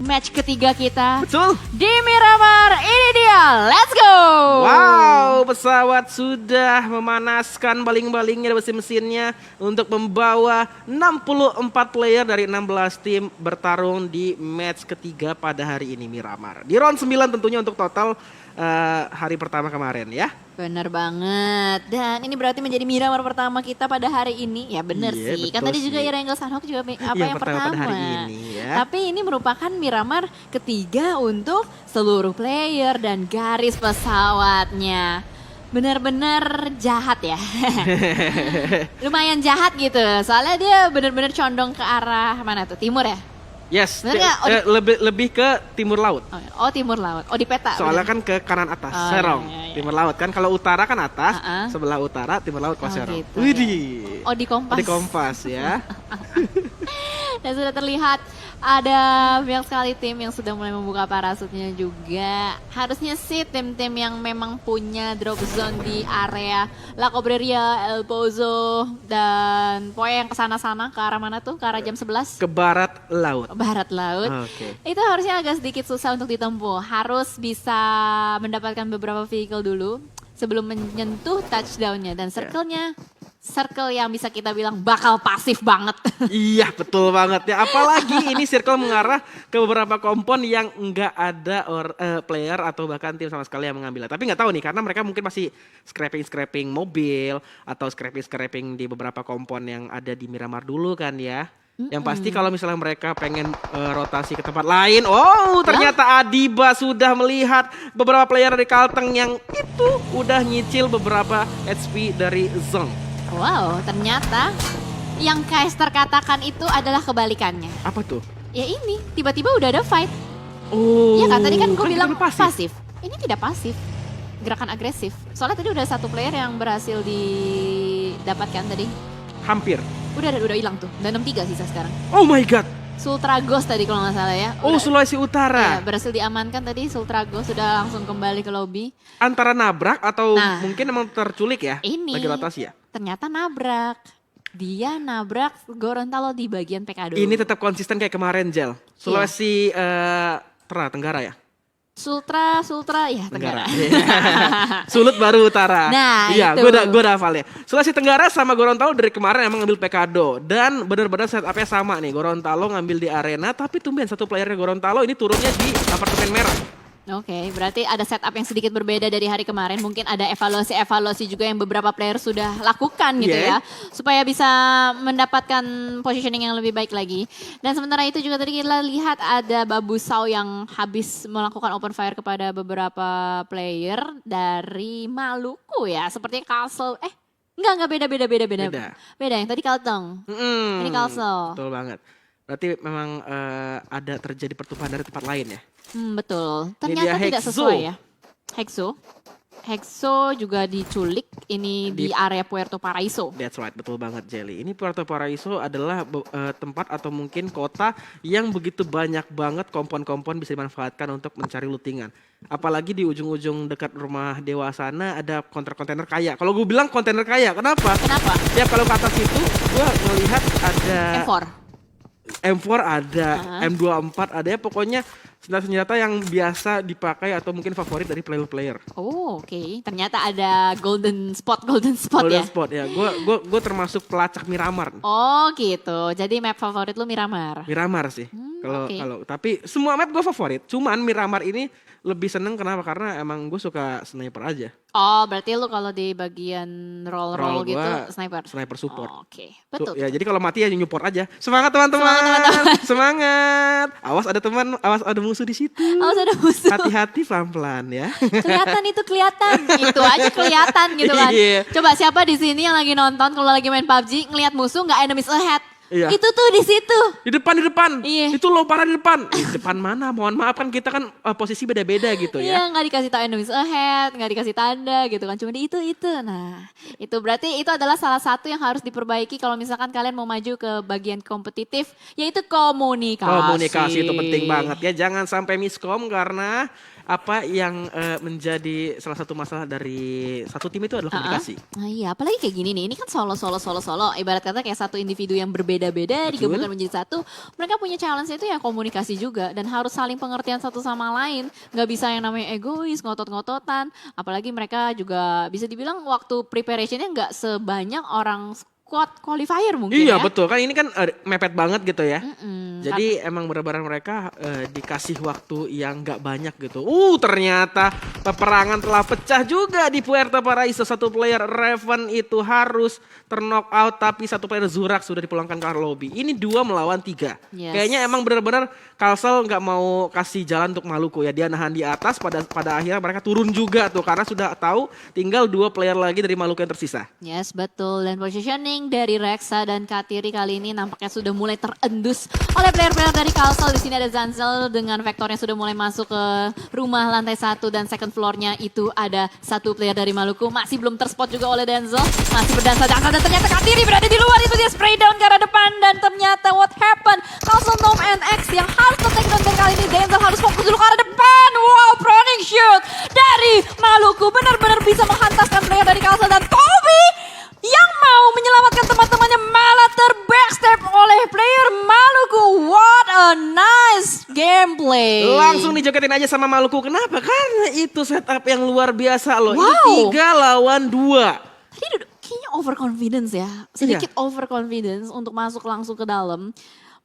Match ketiga kita Betul. di Miramar, ini dia, let's go! Wow, pesawat sudah memanaskan baling-balingnya dan mesin-mesinnya untuk membawa 64 player dari 16 tim bertarung di match ketiga pada hari ini Miramar. Di round 9 tentunya untuk total hari pertama kemarin ya. Bener banget, dan ini berarti menjadi Miramar pertama kita pada hari ini. Ya bener Iya, sih, kan betul tadi juga sih. Irengel Sanhok juga apa Yang yang pertama pertama. pada hari ini, ya. Tapi ini merupakan Miramar ketiga untuk seluruh player dan garis pesawatnya. Bener-bener jahat ya. Lumayan jahat gitu, soalnya dia bener-bener condong ke arah mana tuh, timur ya? Yes, Bener nggak? lebih ke timur laut. Oh timur laut, oh di peta. Soalnya bener. kan ke kanan atas, Oh, Serong, iya, iya. timur laut kan. Kalau utara kan atas, Uh-uh. sebelah utara, timur laut ke Oh, Serong. gitu, Widih. Oh di Kompas. Di Kompas ya. Dan sudah terlihat ada banyak sekali tim yang sudah mulai membuka parasutnya juga. Harusnya sih tim-tim yang memang punya drop zone di area La Cobreria, El Pozo, dan pokoknya yang kesana-sana ke arah mana tuh? Ke arah jam 11? Ke barat laut. Barat laut. Oke. Itu harusnya agak sedikit susah untuk ditempuh. Harus bisa mendapatkan beberapa vehicle dulu sebelum menyentuh touchdownnya. Dan circle-nya, circle yang bisa kita bilang bakal pasif banget. Iya betul banget ya. Apalagi ini circle mengarah ke beberapa kompon yang nggak ada player atau bahkan tim sama sekali yang mengambilnya. Tapi nggak tahu nih karena mereka mungkin masih scraping mobil atau scraping di beberapa kompon yang ada di Miramar dulu kan ya. Yang pasti kalau misalnya mereka pengen rotasi ke tempat lain, oh ternyata Adiba sudah melihat beberapa player dari Kalteng yang itu udah nyicil beberapa HP dari Zong. Wow, ternyata yang Kaister katakan itu adalah kebalikannya. Apa tuh? Ya ini, tiba-tiba udah ada fight. Oh. Iya kan, tadi kan gue bilang kita pasif. Ini tidak pasif, gerakan agresif. Soalnya tadi udah satu player yang berhasil didapatkan tadi. Hampir. Udah hilang tuh, udah 6-3 sisa sekarang. Oh my god. Sultragos tadi kalau nggak salah ya. Oh Sulawesi Ya, Utara. berhasil diamankan tadi Sultragos, sudah langsung kembali ke lobby. Antara nabrak atau Nah, mungkin emang terculik ya? Ini Lagi rotasi ya? ternyata nabrak. Dia nabrak Gorontalo di bagian PKD. Ini tetap konsisten kayak kemarin Jel. Sulawesi Tenggara ya? Sultra, ya Tenggara. Sulut baru utara. Nah, iya, itu. gue udah hafal ya. Sulawesi Tenggara sama Gorontalo dari kemarin emang ngambil Pekado. Dan benar-benar setupnya sama nih. Gorontalo ngambil di arena, tapi tumben satu playernya Gorontalo ini turunnya di apartemen merah. Oke, berarti ada setup yang sedikit berbeda dari hari kemarin. Mungkin ada evaluasi juga yang beberapa player sudah lakukan gitu ya. Supaya bisa mendapatkan positioning yang lebih baik lagi. Dan sementara itu juga tadi kita lihat ada Babusau yang habis melakukan open fire kepada beberapa player dari Maluku ya. Seperti Castle, enggak beda. Beda yang tadi Kalteng. Ini Kalsel. Betul banget. Berarti memang ada terjadi pertumpahan dari tempat lain ya? Betul. Ini Ternyata dia tidak Hexo. sesuai ya. Hexo juga diculik ini di area Puerto Paraiso. That's right, betul banget Jelly. Ini Puerto Paraiso adalah tempat atau mungkin kota yang begitu banyak banget kompon-kompon bisa dimanfaatkan untuk mencari lootingan. Apalagi di ujung-ujung dekat rumah Dewa sana ada kontainer kaya. Kalau gue bilang kontainer kaya, kenapa? Kenapa? Ya kalau ke atas itu gue melihat ada M4. ada, M24 ada ya pokoknya senjata-senjata yang biasa dipakai atau mungkin favorit dari player-player. Oh, oke. Ternyata ada golden spot Golden ya. spot ya. Gue termasuk pelacak Miramar. Oh, gitu. Jadi map favorit lu Miramar. Miramar sih. Kalau oke. tapi semua map gue favorit. Cuman Miramar ini lebih seneng kenapa? Karena emang gue suka sniper aja. Oh, berarti lu kalau di bagian roll gitu gua sniper. Sniper support. Oh, oke. Betul. Ya jadi kalau mati ya nyupport aja. Semangat teman-teman. Semangat. Awas ada teman, awas ada musuh di situ. Awas ada musuh. Hati-hati pelan-pelan ya. Kelihatan. Itu aja kelihatan gitu kan. Iya. Coba siapa di sini yang lagi nonton kalau lagi main PUBG ngelihat musuh nggak enemies ahead. Iya. Itu tuh di situ. Di depan. Iya. Itu lo parah di depan. Depan mana? Mohon maaf kan kita kan posisi beda-beda gitu ya. Iya, nggak dikasih tahu enemies ahead, nggak dikasih tanda gitu kan. Cuma di itu. Nah, itu berarti itu adalah salah satu yang harus diperbaiki kalau misalkan kalian mau maju ke bagian kompetitif, yaitu komunikasi. Komunikasi itu penting banget ya. Jangan sampai miskom karena apa yang menjadi salah satu masalah dari satu tim itu adalah komunikasi. Nah iya, apalagi kayak gini nih, ini kan solo. Ibarat kata kayak satu individu yang berbeda-beda digabungkan menjadi satu. Mereka punya challenge itu ya komunikasi juga dan harus saling pengertian satu sama lain. Gak bisa yang namanya egois, ngotot-ngototan. Apalagi mereka juga bisa dibilang waktu preparationnya gak sebanyak orang squad qualifier mungkin Iya ya. betul, kan ini kan mepet banget gitu ya. Jadi Kan- emang benar-benar mereka dikasih waktu yang gak banyak gitu. Ternyata peperangan telah pecah juga di Puerto Paraiso. Satu player Raven itu harus terknock out, tapi satu player Zurak sudah dipulangkan ke lobby. Ini 2 melawan 3. Yes. Kayaknya emang benar-benar Kalsel nggak mau kasih jalan untuk Maluku ya. Dia nahan di atas, pada akhirnya mereka turun juga tuh. Karena sudah tahu tinggal 2 player lagi dari Maluku yang tersisa. Yes, betul. Dan positioning dari Rexa dan Katiri kali ini nampaknya sudah mulai terendus oleh player-player dari Kalsel. Di sini ada Zanzel dengan vektornya sudah mulai masuk ke rumah lantai 1 dan second floor-nya itu ada satu player dari Maluku. Masih belum terspot juga oleh Denzel. Masih berdansa-dansa dan ternyata Katiri berada di luar. Itu dia spray down ke arah depan dan ternyata what happened? Kalsel Nom NX yang harus take down dan kali ini Denzel harus fokus dulu ke arah depan. Wow, proning shoot dari Maluku benar-benar bisa menghantaskan player dari Kalsel dan Toby yang mau menyelamatkan teman-temannya malah terbackstep oleh player Maluku. What a nice gameplay. Langsung dijogetin aja sama Maluku. Kenapa? Karena itu setup yang luar biasa loh. Wow. Ini 3 lawan 2. Tadi kayaknya overconfidence ya. Sedikit overconfidence untuk masuk langsung ke dalam.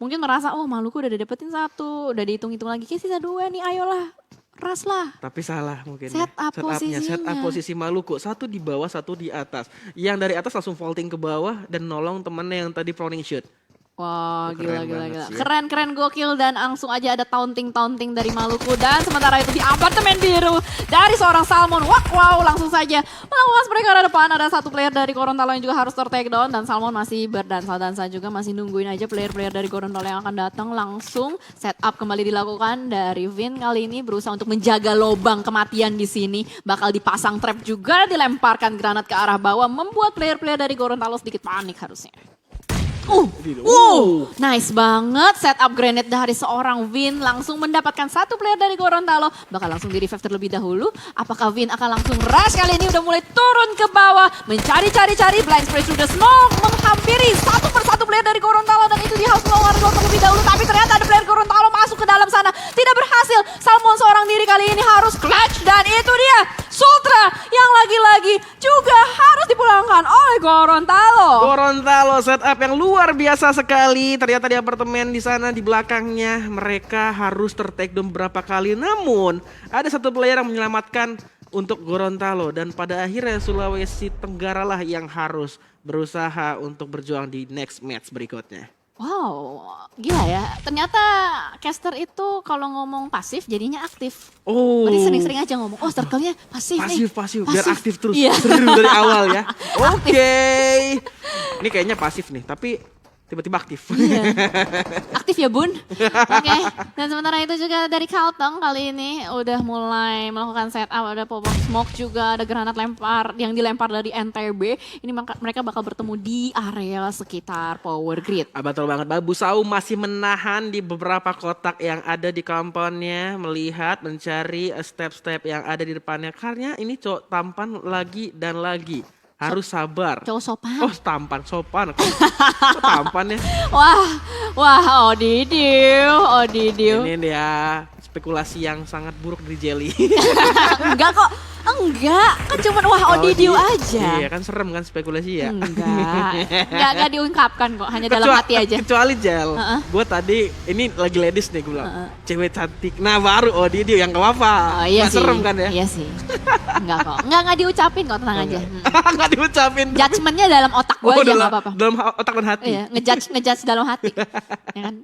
Mungkin merasa Maluku udah dapetin 1, udah dihitung-hitung lagi. Kayak sisa 2 nih, ayolah. Ras lah. Tapi salah mungkin Set up setupnya, set up posisinya. posisi Maluku. 1 di bawah, 1 di atas. Yang dari atas langsung vaulting ke bawah dan nolong temennya yang tadi proning shoot. Wah, Keren gila. banget sih ya. Keren gokil dan langsung aja ada taunting dari Maluku dan sementara itu di apartemen biru dari seorang Salmon. Wow, langsung saja melakukan spray ke arah depan. Ada satu player dari Gorontalo yang juga harus ter-take down dan Salmon masih berdansa-dansa juga, masih nungguin aja player-player dari Gorontalo yang akan datang. Langsung setup kembali dilakukan dari Vin kali ini berusaha untuk menjaga lobang kematian di sini. Bakal dipasang trap juga, dilemparkan granat ke arah bawah, membuat player-player dari Gorontalo sedikit panik harusnya. Nice banget setup grenade dari seorang Vin. Langsung mendapatkan satu player dari Gorontalo. Bakal langsung di revive terlebih dahulu. Apakah Vin akan langsung rush kali ini? Udah mulai turun ke bawah. Mencari-cari blind spray through the smoke. Menghampiri satu persatu player dari Gorontalo. Dan itu dia harus melawan terlebih dahulu. Tapi ternyata ada player Gorontalo masuk ke dalam sana. Tidak berhasil. Salmon seorang diri kali ini harus clutch. Dan itu dia Sultra yang lagi-lagi juga harus dipulangkan oleh Gorontalo. Gorontalo setup yang luar biasa sekali. Ternyata di apartemen di sana di belakangnya mereka harus ter-take down beberapa kali. Namun ada satu player yang menyelamatkan untuk Gorontalo dan pada akhirnya Sulawesi Tenggara lah yang harus berusaha untuk berjuang di next match berikutnya. Wow, gila ya. Ternyata caster itu kalau ngomong pasif jadinya aktif. Berarti sering-sering aja ngomong, circle-nya pasif nih. Pasif. Biar aktif terus. Iya. Seru dari awal ya. Oke. Ini kayaknya pasif nih, tapi tiba-tiba aktif. Iya. Aktif ya bun. Oke. Dan sementara itu juga dari Kalteng kali ini udah mulai melakukan setup. Ada pop up smoke juga, ada granat lempar yang dilempar dari NTB. Ini mereka bakal bertemu di area sekitar power grid. Betul banget, Babu Sau masih menahan di beberapa kotak yang ada di compoundnya, melihat, mencari step-step yang ada di depannya. Karena ini cowok tampan lagi dan lagi. Harus sabar. Cowok sopan. Tampan, sopan. Kok tampan ya? Wah, Odidiu. Ini dia spekulasi yang sangat buruk dari Jelly. Enggak kok, kan cuma Odidiu aja. Iya kan serem kan spekulasi ya. Enggak diungkapkan kok, hanya dalam hati aja. Kecuali Jel, gue tadi ini lagi ladies nih gue bilang, cewek cantik. Nah baru Odidiu yang gak apa-apa. Iya Nggak sih. serem kan ya? Iya sih. Enggak kok, enggak diucapin kok, tenang aja. Nggak diucapin. Judgementnya dalam otak gue aja nggak apa-apa. Dalam otak dan hati. Iya, ngejudge dalam hati. Ya kan?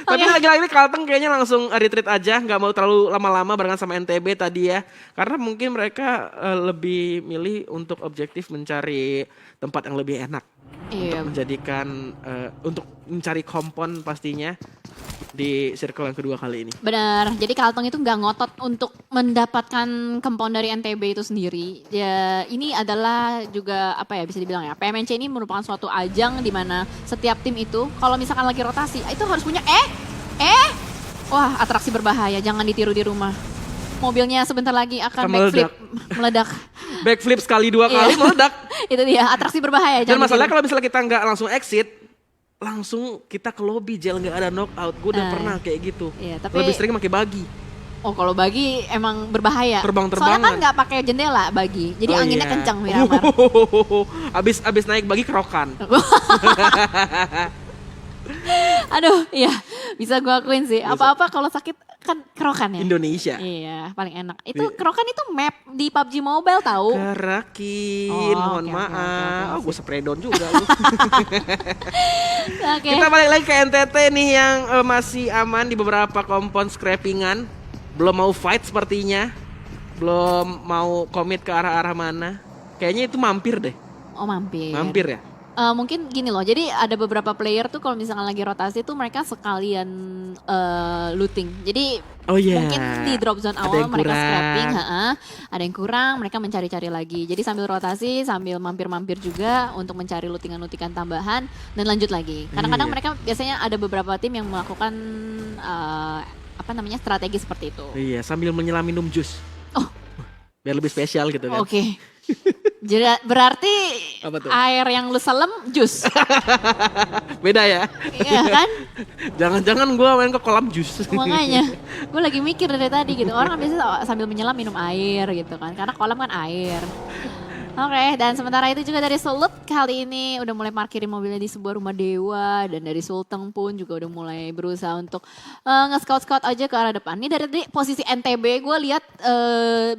Tapi lagi-lagi Kalteng kayaknya langsung retreat aja, nggak mau terlalu lama-lama barengan sama NTB tadi ya. Karena mungkin mereka lebih milih untuk objektif mencari tempat yang lebih enak. Iya. Untuk menjadikan, untuk mencari kompon pastinya di circle yang kedua kali ini. Benar, jadi Kalteng itu nggak ngotot untuk mendapatkan compound dari NTB itu sendiri. Ya, ini adalah juga apa ya bisa dibilang ya, PMNC ini merupakan suatu ajang di mana setiap tim itu kalau misalkan lagi rotasi itu harus punya wah atraksi berbahaya, jangan ditiru di rumah. mobilnya sebentar lagi akan Akan backflip, meledak. Backflip sekali 2 kali Iya. meledak. Itu dia, atraksi berbahaya. Dan jangan masalahnya ditiru. kalau misalnya kita nggak langsung exit, langsung kita ke lobby Jel, nggak ada knockout. Gue udah Nah, pernah kayak gitu. iya, tapi- Lebih sering pakai bagi. Oh kalau bagi emang berbahaya. Terbang-terbangan. Soalnya kan nggak pakai jendela bagi, jadi Oh, anginnya iya. kencang Miramar. Abis naik bagi kerokan. Aduh, iya bisa gue akuin sih. Apa-apa kalau sakit kan kerokan ya. Indonesia. Iya, paling enak. Itu kerokan itu map di PUBG Mobile tahu. Kerakin, Oh, mohon oke, maaf. oke, Oh, gue spray down juga lu. Oke. Kita balik lagi ke NTT nih yang masih aman di beberapa kompon scrappingan. Belum mau fight sepertinya. Belum mau komit ke arah-arah mana. Kayaknya itu mampir deh. Oh mampir. Mampir ya? Mungkin gini loh, jadi ada beberapa player tuh kalau misalkan lagi rotasi tuh mereka sekalian looting. Jadi Oh iya. mungkin di drop zone Ada awal yang mereka kurang. scrapping, ada yang kurang, mereka mencari-cari lagi. Jadi sambil rotasi, sambil mampir-mampir juga untuk mencari lootingan-lootingan tambahan dan lanjut lagi. Kadang-kadang Iya. mereka biasanya ada beberapa tim yang melakukan strategi seperti itu. Iya, sambil menyelam minum jus. Oh. Biar lebih spesial gitu kan. Oke. Berarti Apa tuh? air yang lu selem jus. Beda ya. Iya kan? Jangan-jangan gue main ke kolam jus. Makanya gue lagi mikir dari tadi gitu. Orang kan biasanya sambil menyelam minum air gitu kan. Karena kolam kan air. Oke, dan sementara itu juga dari Sulut kali ini udah mulai parkirin mobilnya di sebuah rumah dewa. Dan dari Sulteng pun juga udah mulai berusaha untuk nge-scout-scout aja ke arah depan. Ini dari posisi NTB gue lihat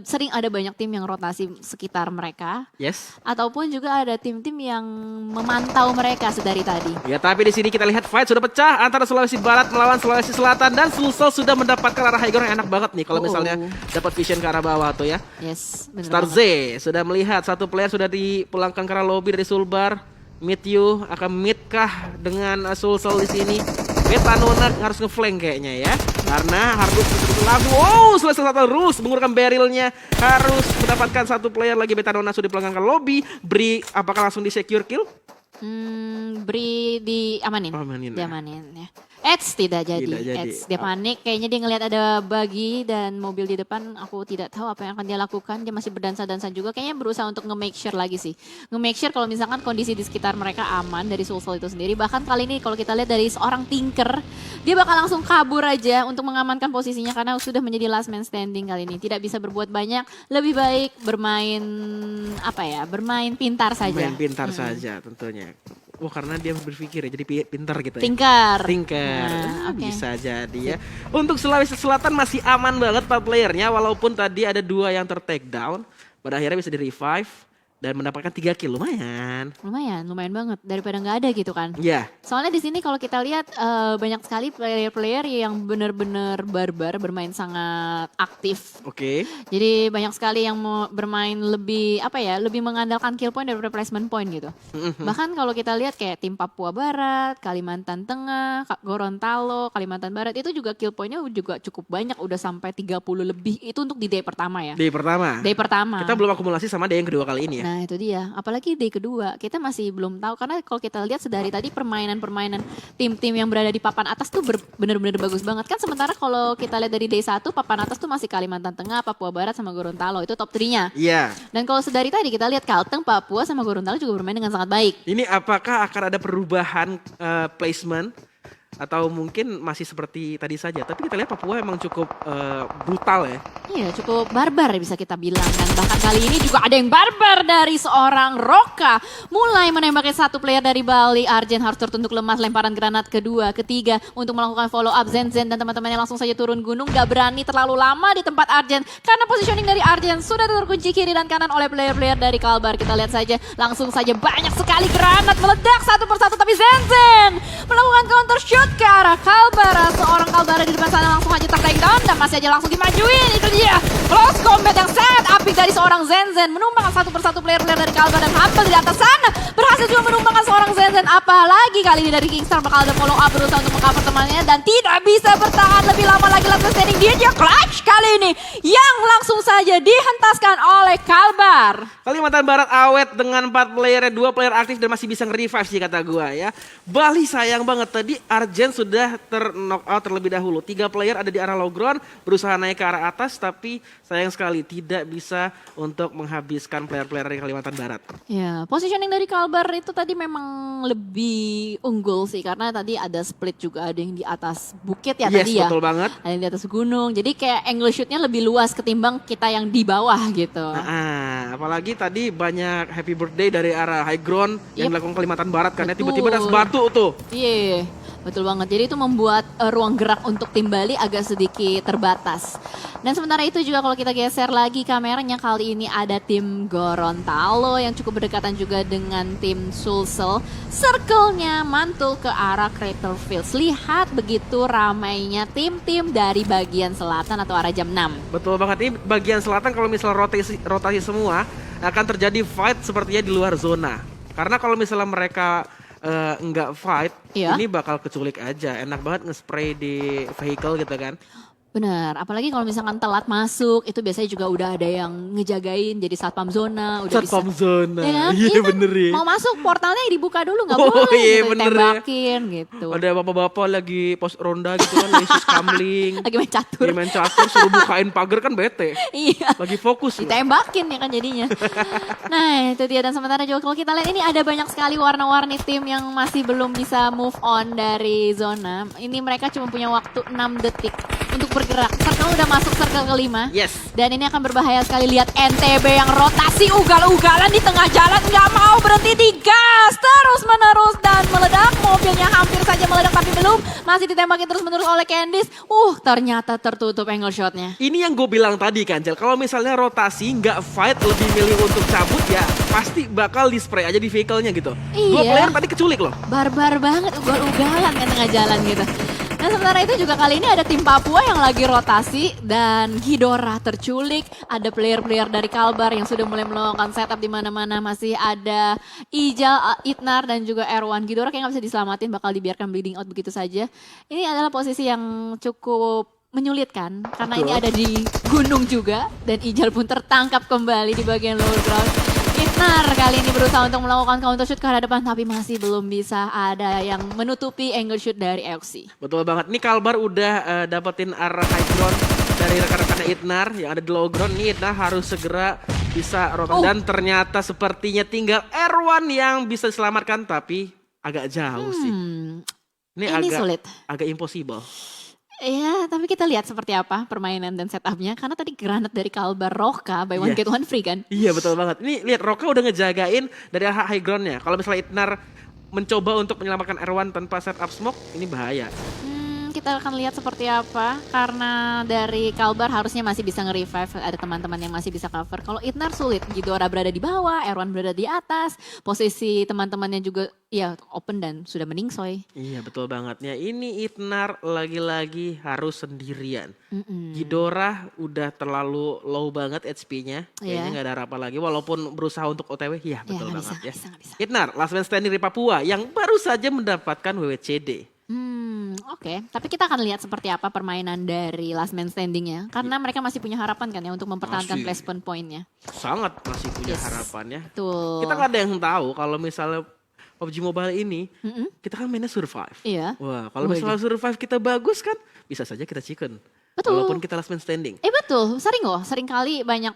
sering ada banyak tim yang rotasi sekitar mereka. Yes. Ataupun juga ada tim-tim yang memantau mereka sedari tadi. Ya, tapi di sini kita lihat fight sudah pecah antara Sulawesi Barat melawan Sulawesi Selatan dan Sulsel sudah mendapatkan arah high ground yang enak banget nih kalau misalnya dapat vision ke arah bawah tuh ya. Yes, bener Star Z banget. sudah melihat satu player sudah dipulangkan ke arah lobby dari Sulbar. Meet you akan meet kah dengan Sulsel di sini? Beta Nona harus ngeflank kayaknya ya. Karena harus betul-betul langsung. Oh, Sulawesi Selatan Rus menggunakan barrelnya. Harus mendapatkan satu player lagi. Beta Nona sudah dipulangkan ke lobby. Bri apakah langsung di secure kill? Beri diamanin. Amanin. Diamanin ya. Eds tidak jadi. Tidak jadi. Eds dia panik. Kayaknya dia ngelihat ada buggy dan mobil di depan. Aku tidak tahu apa yang akan dia lakukan. Dia masih berdansa-dansa juga. Kayaknya berusaha untuk nge-make sure lagi sih. Nge-make sure kalau misalkan kondisi di sekitar mereka aman dari Sulsel itu sendiri. Bahkan kali ini kalau kita lihat dari seorang Tinker. Dia bakal langsung kabur aja untuk mengamankan posisinya. Karena sudah menjadi last man standing kali ini. Tidak bisa berbuat banyak. Lebih baik bermain bermain pintar saja. Main pintar saja tentunya. Wah, karena dia berpikir ya, jadi pintar gitu ya. Tinker. Tinker. Oke. Bisa jadi ya. Untuk Sulawesi Selatan masih aman banget 4 playernya. Walaupun tadi ada 2 yang ter-take down. Pada akhirnya bisa di-revive. Dan mendapatkan 3 kill. Lumayan. Lumayan banget daripada nggak ada gitu kan. Ya. Soalnya di sini kalau kita lihat banyak sekali player-player yang benar-benar barbar, bermain sangat aktif. Oke. Jadi banyak sekali yang mau bermain lebih lebih mengandalkan kill point daripada placement point gitu. Bahkan kalau kita lihat kayak tim Papua Barat, Kalimantan Tengah, Gorontalo, Kalimantan Barat itu juga kill pointnya juga cukup banyak, udah sampai 30 lebih. Itu untuk di day pertama ya. Day pertama. Day pertama. Kita belum akumulasi sama day yang kedua kali ini ya. Nah itu dia, apalagi day kedua kita masih belum tahu karena kalau kita lihat sedari tadi permainan tim-tim yang berada di papan atas tuh bener-bener bagus banget kan. Sementara kalau kita lihat dari day 1 papan atas tuh masih Kalimantan Tengah, Papua Barat sama Gorontalo itu top 3-nya. Iya. Dan kalau sedari tadi kita lihat Kalteng, Papua sama Gorontalo juga bermain dengan sangat baik. Ini apakah akan ada perubahan placement? Atau mungkin masih seperti tadi saja. Tapi kita lihat Papua emang cukup brutal ya. Iya cukup barbar bisa kita bilang. Dan bahkan kali ini juga ada yang barbar dari seorang Roka. Mulai menembakkan satu player dari Bali. Arjen harus tertunduk lemas, lemparan granat kedua, ketiga. Untuk melakukan follow up Zen dan teman-temannya langsung saja turun gunung. Gak berani terlalu lama di tempat Arjen. Karena positioning dari Arjen sudah terkunci kiri dan kanan oleh player-player dari Kalbar. Kita lihat saja langsung saja banyak sekali granat meledak satu persatu. Tapi Zen melakukan counter shoot ke arah Kalbar. Seorang Kalbar di depan sana langsung aja ter-take down dan masih aja langsung dimajuin. Itu dia close combat yang sangat apik dari seorang Zen menumbangkan satu persatu player-player dari Kalbar dan hampir di atas sana berhasil juga menumbangkan seorang Zen. Apalagi kali ini dari Kingstar bakal ada follow up berusaha untuk mengcover temannya dan tidak bisa bertahan lebih lama lagi last standing. Dia clutch kali ini yang langsung saja dihentaskan oleh Kalbar. Kalimantan Barat awet dengan 4 player, 2 player aktif dan masih bisa nge-revive sih kata gua ya. Bali sayang banget tadi Argen sudah knock out terlebih dahulu. 3 player ada di arah low ground, berusaha naik ke arah atas, tapi sayang sekali tidak bisa untuk menghabiskan player-player dari Kalimantan Barat. Ya, positioning dari Kalbar itu tadi memang lebih unggul sih karena tadi ada split juga, ada yang di atas bukit ya Yes, tadi ya. betul banget. Ada yang di atas gunung. Jadi kayak angle shootnya lebih luas ketimbang kita yang di bawah gitu. Nah, apalagi tadi banyak happy birthday dari arah high ground yang Yep. dilakukan Kalimantan Barat karena Betul. tiba-tiba ada batu tuh. Iya, betul banget. Jadi itu membuat ruang gerak untuk tim Bali agak sedikit terbatas. Dan sementara itu juga kalau kita geser lagi kameranya, kali ini ada tim Gorontalo yang cukup berdekatan juga dengan tim Sulsel. Circle-nya mantul ke arah Crater Fields. Lihat begitu ramainya tim-tim dari bagian selatan atau arah jam 6. Betul banget, ini bagian selatan kalau misalnya rotasi semua akan terjadi fight sepertinya di luar zona. Karena kalau misalnya mereka nggak fight, Iya. ini bakal keculik aja. Enak banget nge-spray di vehicle gitu kan. Benar, apalagi kalau misalkan telat masuk, itu biasanya juga udah ada yang ngejagain jadi satpam zona, udah bisa. Satpam zona, Ya kan? iya Iya kan? bener ya. Mau masuk portalnya dibuka dulu nggak Oh, boleh iya, gitu, bener ya. ditembakin gitu. Ada bapak-bapak lagi pos ronda gitu kan, Yesus kamling. Lagi main catur. Dia main catur, suruh bukain pagar kan bete. Iya. Lagi fokus. loh. Ditembakin ya kan jadinya. Nah itu dia, dan sementara juga kalau kita lihat ini ada banyak sekali warna-warni tim yang masih belum bisa move on dari zona. Ini mereka cuma punya waktu 6 detik untuk bergerak. Circle udah masuk circle kelima. Yes. Dan ini akan berbahaya sekali, lihat NTB yang rotasi ugal-ugalan di tengah jalan, nggak mau berhenti, digas terus menerus dan meledak. Mobilnya hampir saja meledak tapi belum, masih ditembakin terus menerus oleh Candice. Ternyata tertutup angle shotnya. Ini yang gue bilang tadi kan, Jel. Kalau misalnya rotasi nggak fight, lebih milih untuk cabut ya, pasti bakal di spray aja di vehicle-nya gitu. Dua Iya. player tadi keculik loh. Barbar banget, ugal-ugalan kan tengah jalan gitu. Nah sementara itu juga kali ini ada tim Papua yang lagi rotasi dan Ghidorah terculik. Ada player-player dari Kalbar yang sudah mulai melakukan setup di mana-mana. Masih ada Ijal, Itnar dan juga Erwan. Ghidorah kayak nggak bisa diselamatin, bakal dibiarkan bleeding out begitu saja. Ini adalah posisi yang cukup menyulitkan karena Betul. ini ada di gunung juga dan Ijal pun tertangkap kembali di bagian lower ground. Itnar kali ini berusaha untuk melakukan counter shoot ke arah depan tapi masih belum bisa ada yang menutupi angle shoot dari EOC. Betul banget. Ini Kalbar udah dapetin arah high ground dari rekan-rekannya Itnar yang ada di low ground. Ini Itnar harus segera bisa rotasi. Dan ternyata sepertinya tinggal Erwan yang bisa diselamatkan tapi agak jauh sih. Ini agak sulit. agak impossible. Iya, tapi kita lihat seperti apa permainan dan setupnya. Karena tadi granat dari Kalbar Roka by one Yes. get one free kan. Iya betul banget. Ini lihat Roka udah ngejagain dari arah high groundnya. Kalau misalnya Itnar mencoba untuk menyelamatkan Erwan tanpa setup smoke, ini bahaya. Kita akan lihat seperti apa karena dari Kalbar harusnya masih bisa nge-revive, ada teman-teman yang masih bisa cover. Kalau Itnar sulit, Ghidorah berada di bawah, Erwan berada di atas, posisi teman-temannya juga ya open dan sudah meningsoy. Iya betul banget. Ya ini Itnar lagi-lagi harus sendirian. Ghidorah udah terlalu low banget HP-nya. Kayaknya Iya. nggak ada harapan lagi walaupun berusaha untuk OTW. Iya betul nggak banget bisa, ya. nggak bisa. Itnar, last man standing dari Papua yang baru saja mendapatkan WWCD. Oke. Tapi kita akan lihat seperti apa permainan dari last man standing-nya. Karena mereka masih punya harapan kan ya untuk mempertahankan Masih. placement point-nya. Sangat masih punya Yes. harapannya. Tuh. Kita nggak ada yang tahu kalau misalnya PUBG Mobile ini, kita kan mainnya survive. Iya. Wah, kalau Wah, misalnya survive kita bagus kan, bisa saja kita chicken. Betul. Walaupun kita last man standing. Betul, sering kali banyak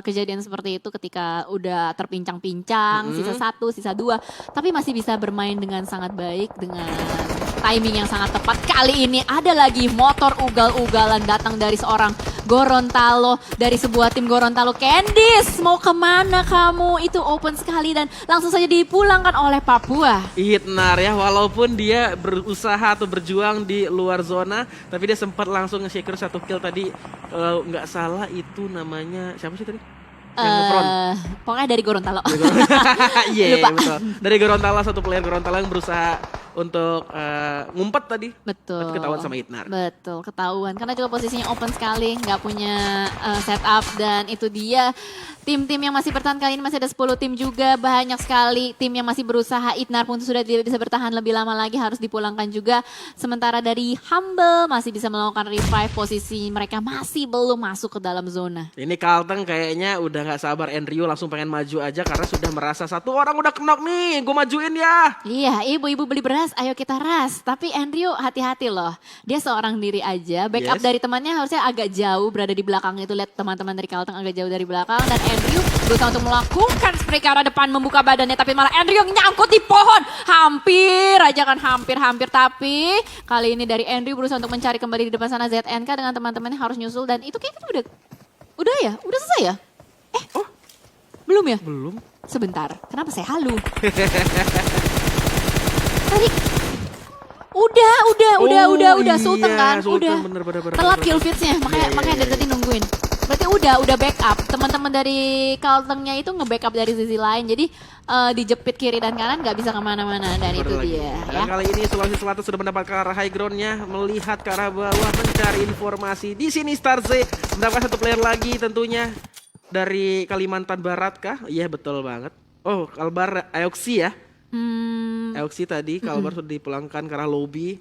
kejadian seperti itu ketika udah terpincang-pincang, sisa 1, sisa 2, tapi masih bisa bermain dengan sangat baik, dengan timing yang sangat tepat. Kali ini ada lagi motor ugal-ugalan datang dari seorang Gorontalo, dari sebuah tim Gorontalo. Candice, mau kemana kamu? Itu open sekali dan langsung saja dipulangkan oleh Papua. Itnar ya, walaupun dia berusaha atau berjuang di luar zona, tapi dia sempat langsung nge-shaker 1 kill tadi. Kalau nggak salah itu namanya, siapa sih tadi? Yang ngefront. Pokoknya dari Gorontalo. Iya Lupa. betul. Dari Gorontalo, satu player Gorontalo yang berusaha untuk ngumpet tadi. Betul. Tapi ketahuan sama Itnar. Betul, ketahuan. Karena juga posisinya open sekali, nggak punya setup, dan itu dia tim-tim yang masih bertahan kali ini masih ada 10 tim juga, banyak sekali tim yang masih berusaha. Itnar pun sudah tidak bisa bertahan lebih lama lagi, harus dipulangkan juga. Sementara dari Humble masih bisa melakukan revive, posisi mereka masih belum masuk ke dalam zona. Ini Kalteng kayaknya udah nggak sabar, Enryo langsung pengen maju aja karena sudah merasa satu orang udah knock nih, gue majuin ya. Iya, ibu-ibu beli beras ayo kita ras. Tapi Andrew hati-hati loh. Dia seorang diri aja, backup Yes. dari temannya harusnya agak jauh berada di belakang itu. Lihat teman-teman dari Carlton agak jauh dari belakang. Dan Andrew berusaha untuk melakukan spray ke arah depan membuka badannya. Tapi malah Andrew yang nyangkut di pohon. Hampir aja kan, hampir. Tapi kali ini dari Andrew berusaha untuk mencari kembali di depan sana ZNK dengan teman-temannya harus nyusul. Dan itu kayaknya udah ya? Udah selesai ya? Oh, Belum ya? belum. Sebentar, kenapa saya halu? Tadi udah Sultan iya, kan? Sultan, Udah. bener. Telat kill feeds-nya, Iya, makanya dari tadi nungguin. Berarti udah backup. Teman-teman dari Carlton-nya itu nge-backup dari sisi lain. Jadi dijepit kiri dan kanan nggak bisa kemana-mana. Dan itu Bener lagi. dia Dan ya. kali ini Sulawesi Selatan sudah mendapatkan arah high ground-nya, melihat ke arah bawah, mencari informasi. Di sini Starze mendapatkan satu player lagi tentunya dari Kalimantan Barat kah? Iya betul banget. Oh, Kalbar Aoxi ya. Aoxi tadi Kalbar sudah dipulangkan ke arah lobby.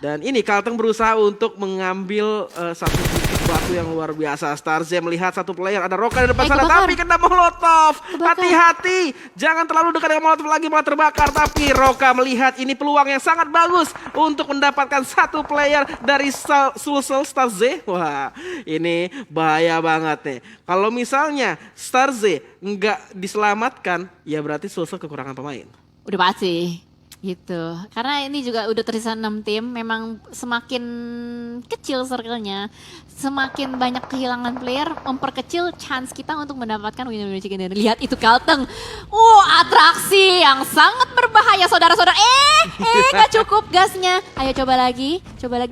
Dan ini Carlton berusaha untuk mengambil satu bukit batu yang luar biasa. Starze melihat satu player, ada Roka di depan sana, kebakar. tapi kena molotov. Kebakar. Hati-hati, jangan terlalu dekat dengan molotov lagi, malah terbakar. Tapi Roka melihat ini peluang yang sangat bagus untuk mendapatkan satu player dari Sulsel Starze. Wah, ini bahaya banget nih. Kalau misalnya Starze nggak diselamatkan, ya berarti Sulsel kekurangan pemain. Udah pasti gitu. Karena ini juga udah tersisa 6 tim, memang semakin kecil circle-nya, semakin banyak kehilangan player, memperkecil chance kita untuk mendapatkan winner chicken dinner. Lihat itu Carlton. Atraksi yang sangat berbahaya saudara-saudara. Gak cukup gasnya. Ayo coba lagi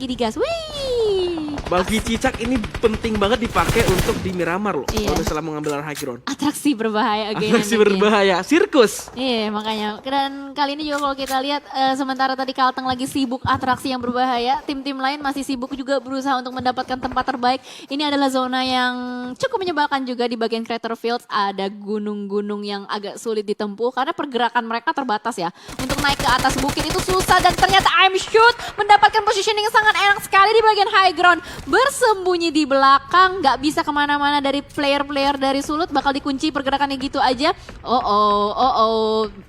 digas. Wih. Bagi Cicak ini penting banget dipakai untuk di Miramar loh. Iya. Kalau misalnya mengambil arah high ground. Atraksi berbahaya again. Atraksi and again. berbahaya, sirkus. Iya makanya, dan kali ini juga kalau kita lihat sementara tadi Carlton lagi sibuk atraksi yang berbahaya, tim-tim lain masih sibuk juga berusaha untuk mendapatkan tempat terbaik. Ini adalah zona yang cukup menyebalkan juga di bagian Crater Fields, ada gunung-gunung yang agak sulit ditempuh karena pergerakan mereka terbatas ya. Untuk naik ke atas bukit itu susah dan ternyata I'm Shoot mendapatkan positioning yang sangat enak sekali di bagian high ground. Bersembunyi di belakang, nggak bisa kemana-mana dari player-player dari Sulut, bakal dikunci pergerakannya gitu aja.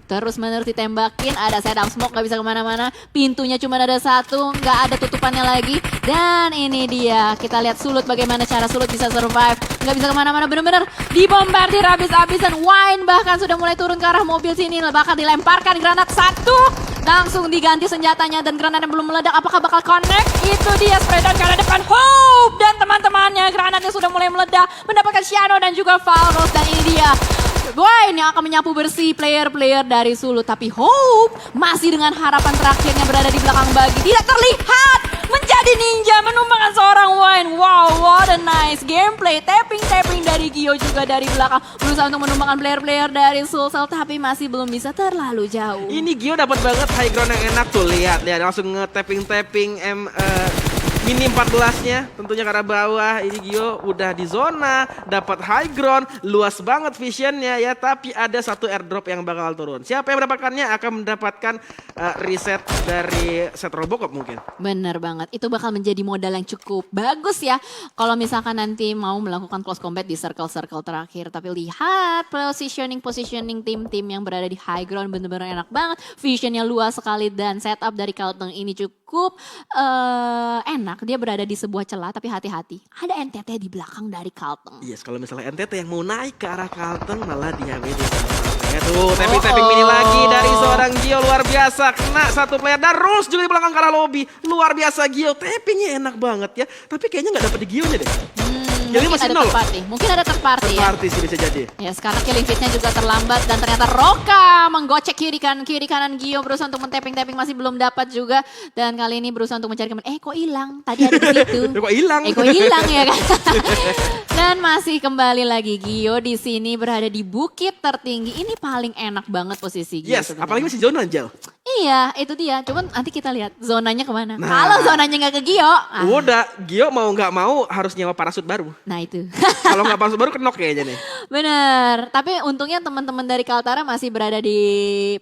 Terus menerus ditembakin, ada setup smoke, nggak bisa kemana-mana. Pintunya cuma ada satu, nggak ada tutupannya lagi. Dan ini dia, kita lihat Sulut bagaimana cara Sulut bisa survive. Nggak bisa kemana-mana, bener-bener dibombardir habis-habisan. Wine bahkan sudah mulai turun ke arah mobil sini, bakal dilemparkan granat satu. Langsung diganti senjatanya dan granatnya belum meledak. Apakah bakal connect? Itu dia spray down ke arah depan. Hope dan teman-temannya, granatnya sudah mulai meledak. Mendapatkan Shiano dan juga Valros, dan ini dia Wine yang akan menyapu bersih player-player dari Sulut. Tapi Hope masih dengan harapan terakhirnya berada di belakang bagi. Tidak terlihat menjadi ninja menumbangkan seorang Wine. Wow, what a nice gameplay. Tapping dari Gio juga dari belakang. Berusaha untuk menumbangkan player-player dari Sulsel. Tapi masih belum bisa terlalu jauh. Ini Gio dapat banget high ground yang enak tuh, lihat langsung nge-tapping mini 14-nya tentunya ke arah bawah. Ini Gio udah di zona, dapat high ground, luas banget visionnya ya, tapi ada satu airdrop yang bakal turun. Siapa yang mendapatkannya akan mendapatkan reset dari set Robocop mungkin. Bener banget, itu bakal menjadi modal yang cukup bagus ya kalau misalkan nanti mau melakukan close combat di circle-circle terakhir. Tapi lihat positioning tim-tim yang berada di high ground bener-bener enak banget. Visionnya luas sekali dan setup dari Carlton ini cukup enak. Dia berada di sebuah celah, tapi hati-hati, ada NTT di belakang dari Carlton. Yes, kalau misalnya NTT yang mau naik ke arah Carlton malah dihabisi sama tuh, tapping mini lagi dari seorang Gio, luar biasa. Kena satu player dan Rus juga di belakang ke arah lobby. Luar biasa Gio, tappingnya enak banget ya. Tapi kayaknya nggak dapet di Gio-nya deh. Jadi Mungkin masih ada nol. third party. Mungkin ada third party ya. Party sih bisa jadi. Ya sekarang killing feed-nya juga terlambat dan ternyata Roka menggocek kiri kanan Gio berusaha untuk men-tapping masih belum dapat juga, dan kali ini berusaha untuk mencari kembali. Kok hilang? Tadi ada di situ. Kok hilang? Kok hilang ya kan? Dan masih kembali lagi Gio di sini berada di bukit tertinggi. Ini paling enak banget posisi Gio. Yes, sebenarnya. apalagi masih zona Jal. Iya, itu dia. Cuman nanti kita lihat zonanya kemana. Nah. Kalau zonanya nggak ke Gio, Udah, Gio mau nggak mau harus nyewa parasut baru. nah itu. Kalau nggak parasut baru kenok kayaknya nih. Bener, tapi untungnya teman-teman dari Kaltara masih berada di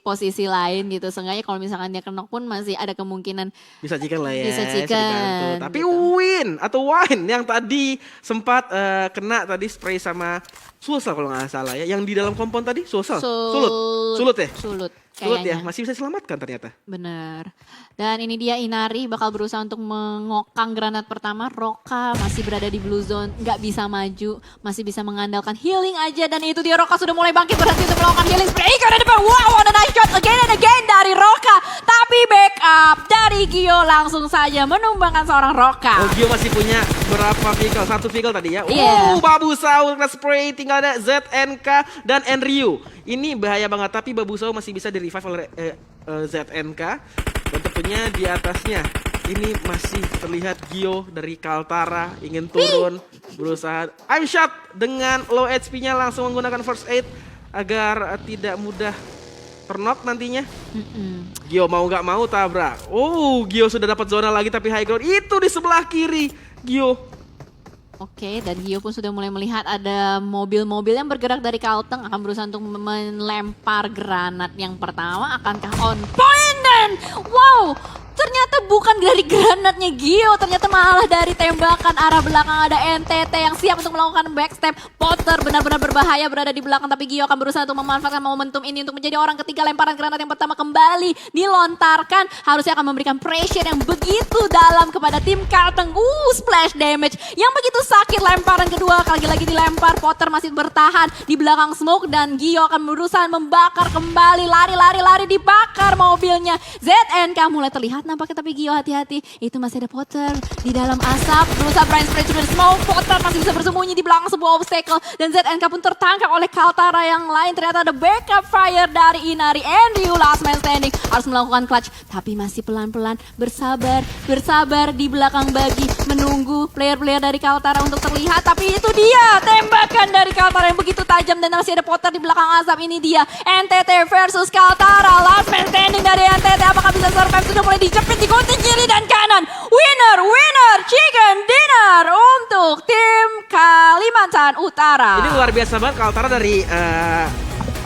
posisi lain gitu. Seenggaknya kalau misalkan dia kenok pun masih ada kemungkinan. Bisa chicken lah ya. Bisa chicken, dibantu. Tapi gitu. Win atau Wine yang tadi sempat kena tadi spray sama Sulsel kalau nggak salah ya. Yang di dalam kompon tadi Sulsel. Sulut ya. Sulut. Sulit ya, kayaknya. masih bisa diselamatkan ternyata. Bener. Dan ini dia Inari bakal berusaha untuk mengokang granat pertama. Roka masih berada di blue zone, nggak bisa maju, masih bisa mengandalkan healing aja. Dan itu dia Roka sudah mulai bangkit berhenti untuk melakukan healing spray ke depan. Wow, what a nice shot again and again dari Roka. Tapi backup dari Gio langsung saja menumbangkan seorang Roka. Oh, Gio masih punya berapa vehicle? 1 vehicle tadi ya. Iya. Babusau kena spray, tinggal ada ZNK dan Enryu. Ini bahaya banget, tapi Babusau masih bisa di revive oleh ZNK. Dan tentunya di atasnya ini masih terlihat Gio dari Kaltara ingin turun, berusaha I'm shot dengan low HP-nya langsung menggunakan first aid agar tidak mudah terknock nantinya. Gio mau nggak mau tabrak. Oh, Gio sudah dapat zona lagi tapi high ground itu di sebelah kiri. Gio. Oke, dan Gio pun sudah mulai melihat ada mobil-mobil yang bergerak dari Kalteng akan berusaha untuk melempar granat yang pertama. Akankah on point dan wow, ternyata bukan dari granatnya Gio, ternyata malah dari tembakan arah belakang. Ada NTT yang siap untuk melakukan backstep. Potter benar-benar berbahaya berada di belakang, tapi Gio akan berusaha untuk memanfaatkan momentum ini untuk menjadi orang ketiga. Lemparan granat yang pertama kembali dilontarkan, harusnya akan memberikan pressure yang begitu dalam kepada tim Kalteng. Splash damage yang begitu sakit. Lemparan kedua lagi-lagi dilempar. Potter masih bertahan di belakang smoke dan Gio akan berusaha membakar kembali. Lari dibakar mobilnya. ZNK mulai terlihat nampaknya, tapi Gio hati-hati. Itu masih ada Potter di dalam asap. Berusaha brain spray through the smoke. Potter masih bisa bersembunyi di belakang sebuah obstacle. Dan ZNK pun tertangkap oleh Kaltara yang lain. Ternyata ada backup fire dari Inari. Andrew last man standing. Harus melakukan clutch. Tapi masih pelan-pelan. Bersabar di belakang bagi. Menunggu player-player dari Kaltara untuk terlihat. Tapi itu dia tembakan dari Kaltara yang begitu tajam. Dan masih ada Potter di belakang asap. Ini dia NTT versus Kaltara. Last man standing dari NTT. Apakah bisa survive? Sudah mulai dijepit, digunting kiri dan kanan. Winner chicken dinner untuk tim Kalimantan Utara. Ini luar biasa banget Kaltara dari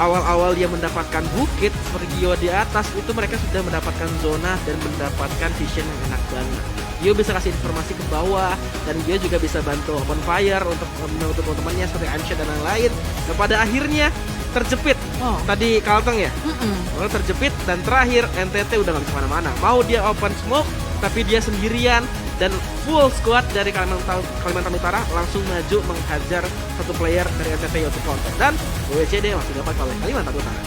awal-awal dia mendapatkan bukit seperti Gio di atas, itu mereka sudah mendapatkan zona dan mendapatkan vision yang enak banget. Gio bisa kasih informasi ke bawah dan Gio juga bisa bantu open fire untuk menutup teman-temannya seperti Ansha dan lain-lain. Dan pada akhirnya terjepit. Tadi Kalteng ya? Lalu terjepit dan terakhir NTT udah gak bisa kemana-mana. Mau dia open smoke tapi dia sendirian dan full squad dari Kalimantan Utara langsung maju menghajar satu player dari NTT yaitu Kalteng. Dan WCD masih dapat oleh Kalimantan Utara.